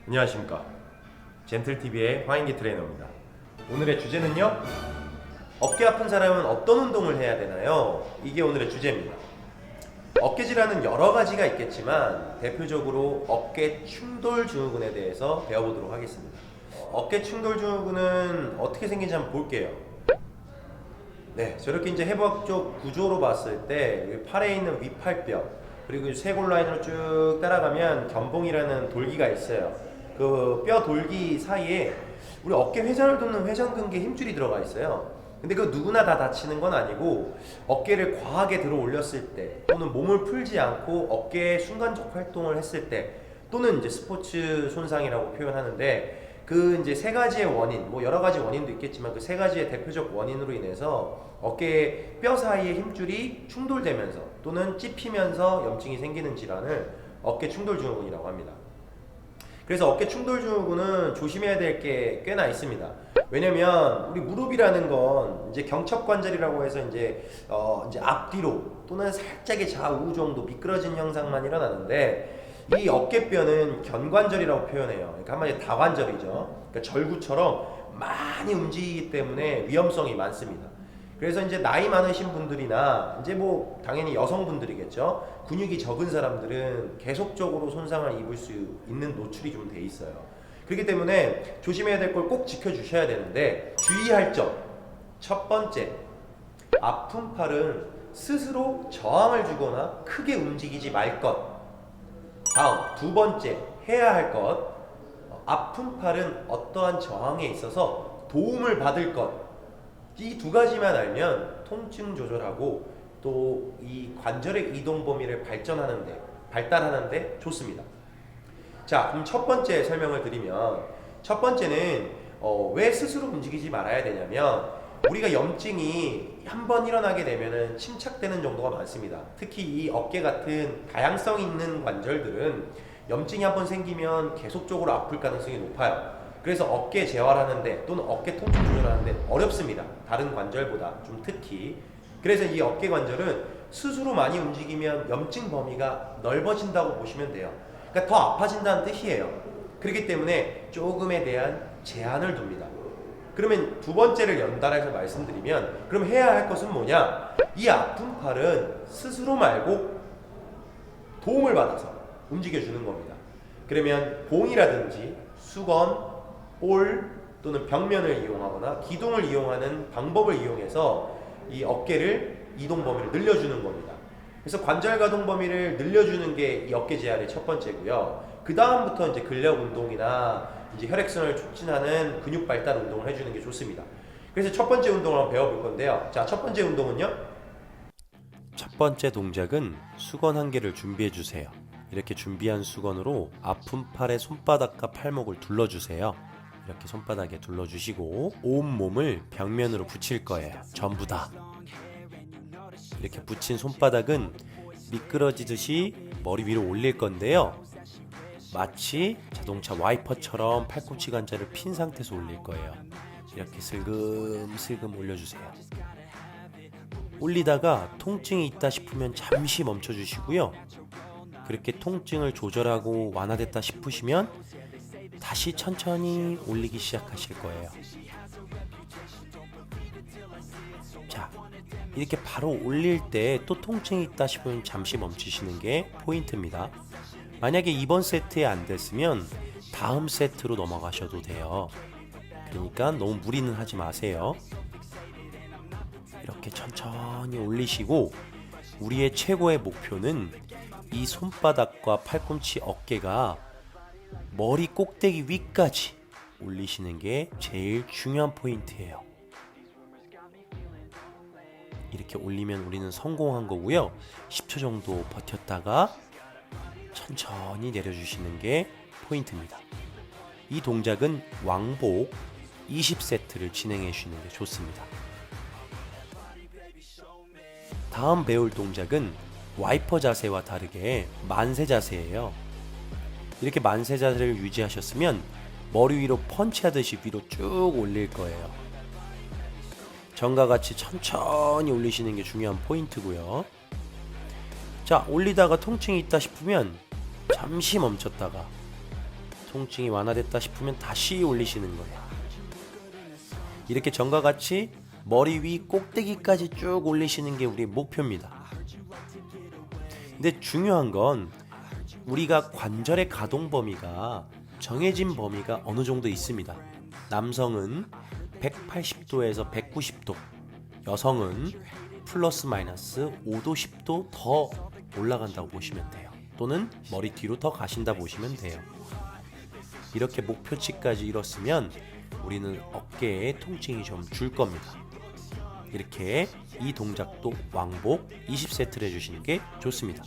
안녕하십니까, 젠틀TV의 화인기 트레이너입니다. 오늘의 주제는요, 어깨 아픈 사람은 어떤 운동을 해야 되나요? 이게 오늘의 주제입니다. 어깨 질환은 여러 가지가 있겠지만 대표적으로 어깨 충돌 증후군에 대해서 배워보도록 하겠습니다. 어깨 충돌 증후군은 어떻게 생긴지 한번 볼게요. 네, 저렇게 이제 해부학적 구조로 봤을 때 팔에 있는 위팔뼈 그리고 쇄골 라인으로 쭉 따라가면 견봉이라는 돌기가 있어요. 그 뼈 돌기 사이에 우리 어깨 회전을 돕는 회전근개 힘줄이 들어가 있어요. 근데 그 누구나 다 다치는 건 아니고 어깨를 과하게 들어 올렸을 때 또는 몸을 풀지 않고 어깨의 순간적 활동을 했을 때 또는 이제 스포츠 손상이라고 표현하는데 그 이제 세 가지의 원인, 뭐 여러 가지 원인도 있겠지만 그 세 가지의 대표적 원인으로 인해서 어깨 뼈 사이의 힘줄이 충돌되면서 또는 찝히면서 염증이 생기는 질환을 어깨 충돌 증후군이라고 합니다. 그래서 어깨 충돌 증후군은 조심해야 될 게 꽤나 있습니다. 왜냐면 우리 무릎이라는 건 이제 경첩관절이라고 해서 이제 앞뒤로 또는 살짝의 좌우 정도 미끄러진 형상만 일어나는데 이 어깨뼈는 견관절이라고 표현해요. 그러니까 한마디로 다관절이죠. 그러니까 절구처럼 많이 움직이기 때문에 위험성이 많습니다. 그래서 이제 나이 많으신 분들이나 이제 뭐 당연히 여성분들이겠죠. 근육이 적은 사람들은 계속적으로 손상을 입을 수 있는 노출이 좀 돼 있어요. 그렇기 때문에 조심해야 될 걸 꼭 지켜주셔야 되는데 주의할 점. 첫 번째, 아픈 팔은 스스로 저항을 주거나 크게 움직이지 말 것. 다음, 두 번째, 해야 할 것. 아픈 팔은 어떠한 저항에 있어서 도움을 받을 것. 이 두 가지만 알면 통증 조절하고 또 이 관절의 이동 범위를 발달하는데 좋습니다. 자, 그럼 첫 번째 설명을 드리면 첫 번째는 왜 스스로 움직이지 말아야 되냐면 우리가 염증이 한번 일어나게 되면은 침착되는 정도가 많습니다. 특히 이 어깨 같은 다양성 있는 관절들은 염증이 한번 생기면 계속적으로 아플 가능성이 높아요. 그래서 어깨 재활하는데 또는 어깨 통증 조절하는데 어렵습니다. 다른 관절보다 좀 특히. 그래서 이 어깨 관절은 스스로 많이 움직이면 염증 범위가 넓어진다고 보시면 돼요. 그러니까 더 아파진다는 뜻이에요. 그렇기 때문에 조금에 대한 제한을 둡니다. 그러면 두 번째를 연달아서 말씀드리면 그럼 해야 할 것은 뭐냐? 이 아픈 팔은 스스로 말고 도움을 받아서 움직여주는 겁니다. 그러면 봉이라든지 수건, 볼 또는 벽면을 이용하거나 기둥을 이용하는 방법을 이용해서 이 어깨를 이동 범위를 늘려주는 겁니다. 그래서 관절 가동 범위를 늘려주는 게 이 어깨 재활의 첫 번째고요. 그 다음부터 이제 근력 운동이나 이제 혈액순환을 촉진하는 근육 발달 운동을 해주는 게 좋습니다. 그래서 첫 번째 운동을 한번 배워볼 건데요. 자, 첫 번째 운동은요. 첫 번째 동작은 수건 한 개를 준비해 주세요. 이렇게 준비한 수건으로 아픈 팔의 손바닥과 팔목을 둘러주세요. 이렇게 손바닥에 둘러주시고 온몸을 벽면으로 붙일 거예요. 전부 다. 이렇게 붙인 손바닥은 미끄러지듯이 머리 위로 올릴 건데요. 마치 자동차 와이퍼처럼 팔꿈치 관절을 핀 상태에서 올릴 거예요. 이렇게 슬금슬금 올려주세요. 올리다가 통증이 있다 싶으면 잠시 멈춰주시고요. 그렇게 통증을 조절하고 완화됐다 싶으시면 다시 천천히 올리기 시작하실 거예요. 자, 이렇게 바로 올릴 때 또 통증이 있다 싶으면 잠시 멈추시는 게 포인트입니다. 만약에 이번 세트에 안 됐으면 다음 세트로 넘어가셔도 돼요. 그러니까 너무 무리는 하지 마세요. 이렇게 천천히 올리시고 우리의 최고의 목표는 이 손바닥과 팔꿈치 어깨가 머리 꼭대기 위까지 올리시는 게 제일 중요한 포인트예요. 이렇게 올리면 우리는 성공한 거고요. 10초 정도 버텼다가 천천히 내려주시는 게 포인트입니다. 이 동작은 왕복 20세트를 진행해 주시는 게 좋습니다. 다음 배울 동작은 와이퍼 자세와 다르게 만세 자세예요. 이렇게 만세 자세를 유지하셨으면 머리 위로 펀치하듯이 위로 쭉 올릴 거예요. 전과 같이 천천히 올리시는 게 중요한 포인트고요. 자, 올리다가 통증이 있다 싶으면 잠시 멈췄다가 통증이 완화됐다 싶으면 다시 올리시는 거예요. 이렇게 전과 같이 머리 위 꼭대기까지 쭉 올리시는 게 우리 목표입니다. 근데 중요한 건 우리가 관절의 가동 범위가 정해진 범위가 어느 정도 있습니다. 남성은 180도에서 190도, 여성은 플러스 마이너스 5도 10도 더 올라간다고 보시면 돼요. 또는 머리 뒤로 더 가신다 보시면 돼요. 이렇게 목표치까지 이뤘으면 우리는 어깨에 통증이 좀 줄 겁니다. 이렇게 이 동작도 왕복 20세트를 해주시는 게 좋습니다.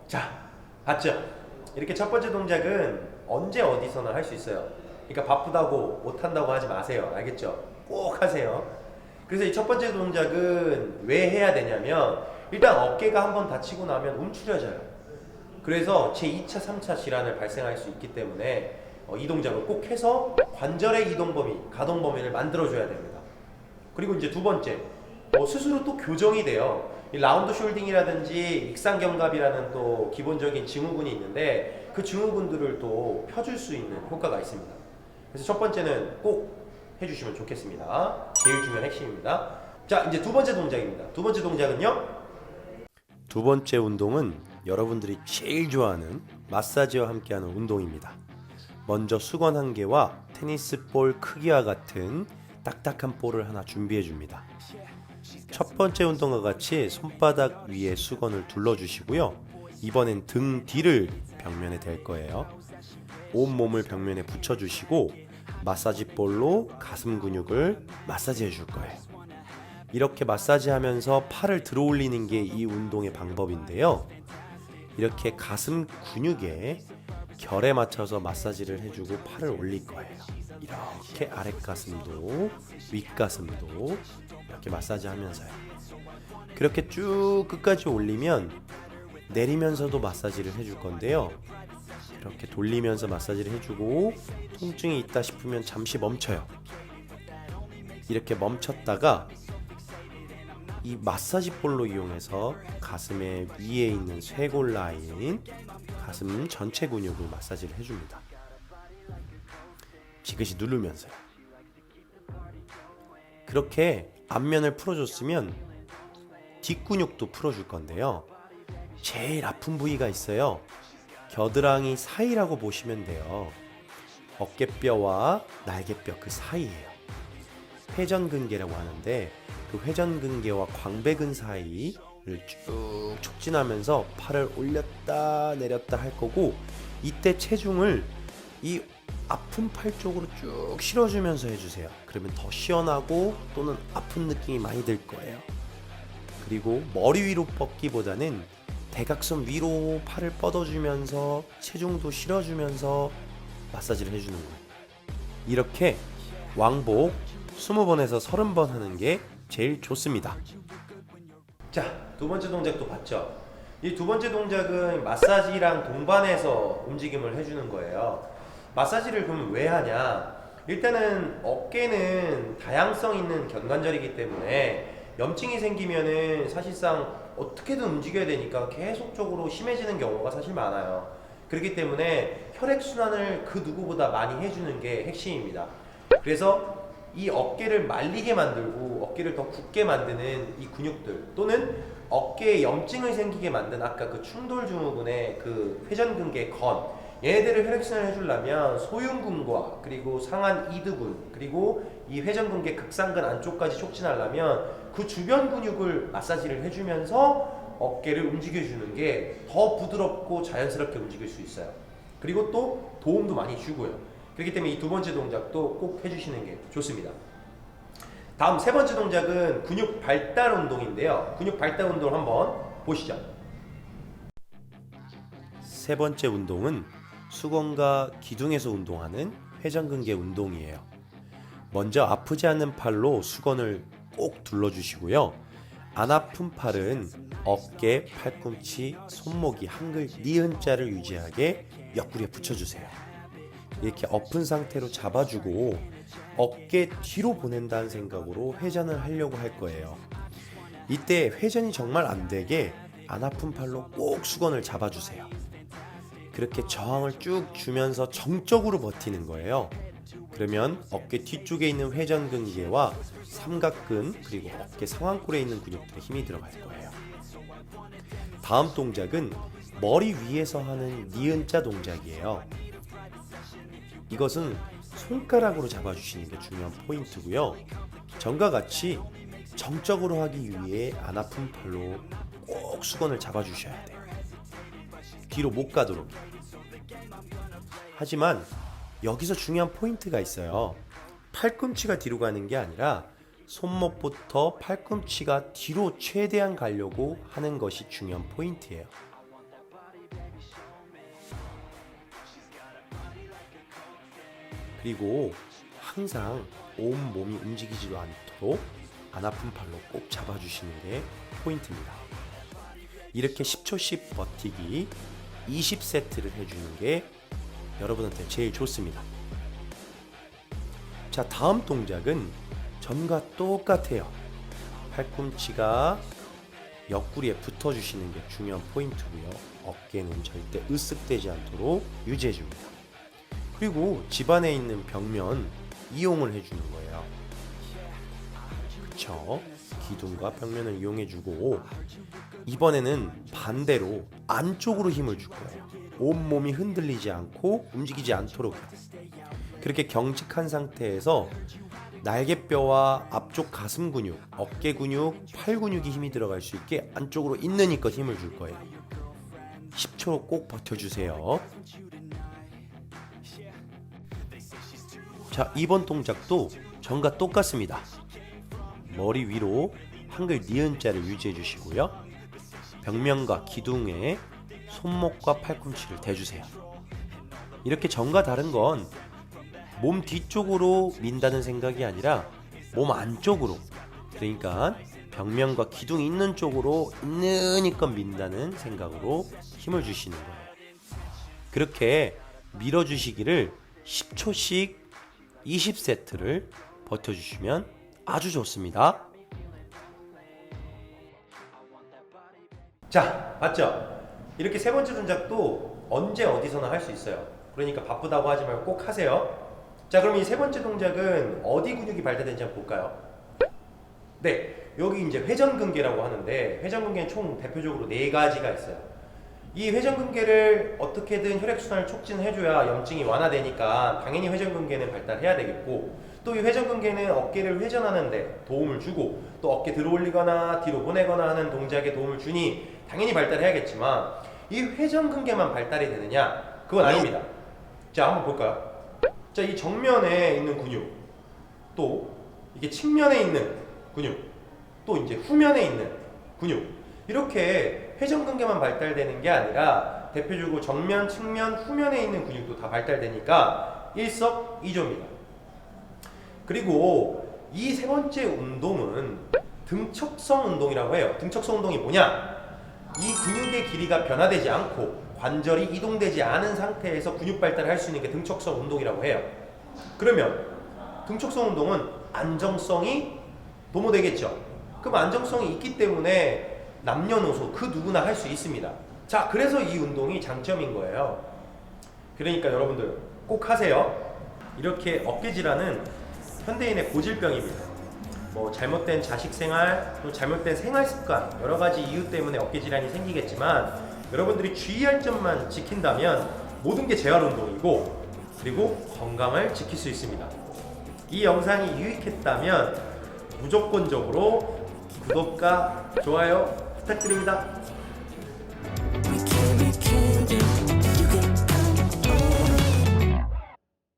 자, 봤죠? 이렇게 첫 번째 동작은 언제 어디서나 할 수 있어요. 그러니까 바쁘다고 못한다고 하지 마세요. 알겠죠? 꼭 하세요. 그래서 이 첫 번째 동작은 왜 해야 되냐면 일단 어깨가 한번 다치고 나면 움츠려져요. 그래서 제2차, 3차 질환을 발생할 수 있기 때문에 이 동작을 꼭 해서 관절의 이동 범위, 가동 범위를 만들어줘야 됩니다. 그리고 이제 두 번째, 스스로 또 교정이 돼요. 이 라운드 숄딩이라든지 익상견갑이라는 또 기본적인 증후군이 있는데 그 증후군들을 또 펴줄 수 있는 효과가 있습니다. 그래서 첫 번째는 꼭 해주시면 좋겠습니다. 제일 중요한 핵심입니다. 자, 이제 두 번째 동작입니다. 두 번째 동작은요? 두 번째 운동은 여러분들이 제일 좋아하는 마사지와 함께하는 운동입니다. 먼저 수건 한 개와 테니스 볼 크기와 같은 딱딱한 볼을 하나 준비해 줍니다. 첫 번째 운동과 같이 손바닥 위에 수건을 둘러주시고요. 이번엔 등 뒤를 벽면에 댈 거예요. 온몸을 벽면에 붙여주시고 마사지 볼로 가슴 근육을 마사지해 줄 거예요. 이렇게 마사지하면서 팔을 들어 올리는 게 이 운동의 방법인데요. 이렇게 가슴 근육에 결에 맞춰서 마사지를 해주고 팔을 올릴 거예요. 이렇게 아랫가슴도 윗가슴도 이렇게 마사지 하면서요. 그렇게 쭉 끝까지 올리면 내리면서도 마사지를 해줄 건데요. 이렇게 돌리면서 마사지를 해주고 통증이 있다 싶으면 잠시 멈춰요. 이렇게 멈췄다가 이 마사지 볼로 이용해서 가슴의 위에 있는 쇄골 라인, 가슴 전체 근육을 마사지를 해줍니다. 지그시 누르면서요. 그렇게 앞면을 풀어줬으면 뒷근육도 풀어줄 건데요. 제일 아픈 부위가 있어요. 겨드랑이 사이라고 보시면 돼요. 어깨뼈와 날개뼈 그 사이예요. 회전근개라고 하는데 그 회전근개와 광배근 사이를 쭉 촉진하면서 팔을 올렸다 내렸다 할 거고, 이때 체중을 이 아픈 팔 쪽으로 쭉 실어주면서 해주세요. 그러면 더 시원하고 또는 아픈 느낌이 많이 들 거예요. 그리고 머리 위로 뻗기보다는 대각선 위로 팔을 뻗어주면서 체중도 실어주면서 마사지를 해주는 거예요. 이렇게 왕복 20번에서 30번 하는 게 제일 좋습니다. 자, 두 번째 동작도 봤죠? 이 두 번째 동작은 마사지랑 동반해서 움직임을 해주는 거예요. 마사지를 그럼 왜 하냐? 일단은 어깨는 다양성 있는 견관절이기 때문에 염증이 생기면은 사실상 어떻게든 움직여야 되니까 계속적으로 심해지는 경우가 사실 많아요. 그렇기 때문에 혈액순환을 그 누구보다 많이 해주는 게 핵심입니다. 그래서 이 어깨를 말리게 만들고 어깨를 더 굳게 만드는 이 근육들, 또는 어깨에 염증을 생기게 만든 아까 그 충돌 증후군의 그 회전근개 건, 얘네들을 혈액순환을 해주려면 소흉근과 그리고 상한 이두근 그리고 이 회전근개 극상근 안쪽까지 촉진하려면 그 주변 근육을 마사지를 해주면서 어깨를 움직여주는 게 더 부드럽고 자연스럽게 움직일 수 있어요. 그리고 또 도움도 많이 주고요. 그렇기 때문에 이 두 번째 동작도 꼭 해주시는 게 좋습니다. 다음 세 번째 동작은 근육 발달 운동인데요. 근육 발달 운동을 한번 보시죠. 세 번째 운동은 수건과 기둥에서 운동하는 회전근개 운동이에요. 먼저 아프지 않은 팔로 수건을 꼭 둘러주시고요. 안 아픈 팔은 어깨, 팔꿈치, 손목이 한글 니은자를 유지하게 옆구리에 붙여주세요. 이렇게 엎은 상태로 잡아주고 어깨 뒤로 보낸다는 생각으로 회전을 하려고 할 거예요. 이때 회전이 정말 안 되게 안 아픈 팔로 꼭 수건을 잡아주세요. 그렇게 저항을 쭉 주면서 정적으로 버티는 거예요. 그러면 어깨 뒤쪽에 있는 회전근개와 삼각근 그리고 어깨 상완골에 있는 근육들에 힘이 들어갈 거예요. 다음 동작은 머리 위에서 하는 니은자 동작이에요. 이것은 손가락으로 잡아주시는 게 중요한 포인트고요. 전과 같이 정적으로 하기 위해 안 아픈 팔로 꼭 수건을 잡아주셔야 돼요. 뒤로 못 가도록. 하지만 여기서 중요한 포인트가 있어요. 팔꿈치가 뒤로 가는 게 아니라 손목부터 팔꿈치가 뒤로 최대한 가려고 하는 것이 중요한 포인트예요. 그리고 항상 온 몸이 움직이지도 않도록 안 아픈 팔로 꼭 잡아주시는 게 포인트입니다. 이렇게 10초씩 버티기 20세트를 해주는 게 여러분한테 제일 좋습니다. 자, 다음 동작은 전과 똑같아요. 팔꿈치가 옆구리에 붙어주시는 게 중요한 포인트고요. 어깨는 절대 으쓱되지 않도록 유지해줍니다. 그리고 집안에 있는 벽면 이용을 해주는 거예요. 그쵸? 기둥과 벽면을 이용해주고 이번에는 반대로 안쪽으로 힘을 줄 거예요. 온몸이 흔들리지 않고 움직이지 않도록. 그렇게 경직한 상태에서 날개뼈와 앞쪽 가슴 근육, 어깨 근육, 팔 근육이 힘이 들어갈 수 있게 안쪽으로 있는 힘껏 힘을 줄 거예요. 10초 꼭 버텨주세요. 자, 이번 동작도 전과 똑같습니다. 머리 위로 한글 니은자를 유지해 주시고요. 벽면과 기둥에 손목과 팔꿈치를 대주세요. 이렇게 전과 다른 건 몸 뒤쪽으로 민다는 생각이 아니라 몸 안쪽으로, 그러니까 벽면과 기둥 있는 쪽으로 있는 힘껏 민다는 생각으로 힘을 주시는 거예요. 그렇게 밀어주시기를 10초씩 20세트를 버텨주시면 아주 좋습니다. 자, 맞죠? 이렇게 세 번째 동작도 언제 어디서나 할 수 있어요. 그러니까 바쁘다고 하지 말고 꼭 하세요. 자, 그럼 이 세 번째 동작은 어디 근육이 발달되는지 한번 볼까요? 네, 여기 이제 회전근개라고 하는데 회전근개는 총 대표적으로 4가지가 있어요. 이 회전근개를 어떻게든 혈액순환을 촉진해줘야 염증이 완화되니까 당연히 회전근개는 발달해야 되겠고, 또 이 회전근개는 어깨를 회전하는 데 도움을 주고 또 어깨 들어 올리거나 뒤로 보내거나 하는 동작에 도움을 주니 당연히 발달해야겠지만, 이 회전근개만 발달이 되느냐? 그건 아닙니다. 자, 한번 볼까요? 자, 이 정면에 있는 근육, 또 이게 측면에 있는 근육, 또 이제 후면에 있는 근육, 이렇게 회전근개만 발달되는 게 아니라 대표적으로 정면, 측면, 후면에 있는 근육도 다 발달되니까 일석이조입니다. 그리고 이 세 번째 운동은 등척성 운동이라고 해요. 등척성 운동이 뭐냐? 이 근육의 길이가 변화되지 않고 관절이 이동되지 않은 상태에서 근육 발달을 할 수 있는 게 등척성 운동이라고 해요. 그러면 등척성 운동은 안정성이 도모되겠죠. 그럼 안정성이 있기 때문에 남녀노소 그 누구나 할 수 있습니다. 자, 그래서 이 운동이 장점인 거예요. 그러니까 여러분들 꼭 하세요. 이렇게 어깨 질환은 현대인의 고질병입니다. 뭐 잘못된 자식생활, 또 잘못된 생활습관, 여러 가지 이유 때문에 어깨 질환이 생기겠지만 여러분들이 주의할 점만 지킨다면 모든 게 재활 운동이고, 그리고 건강을 지킬 수 있습니다. 이 영상이 유익했다면 무조건적으로 구독과 좋아요 부탁드립니다.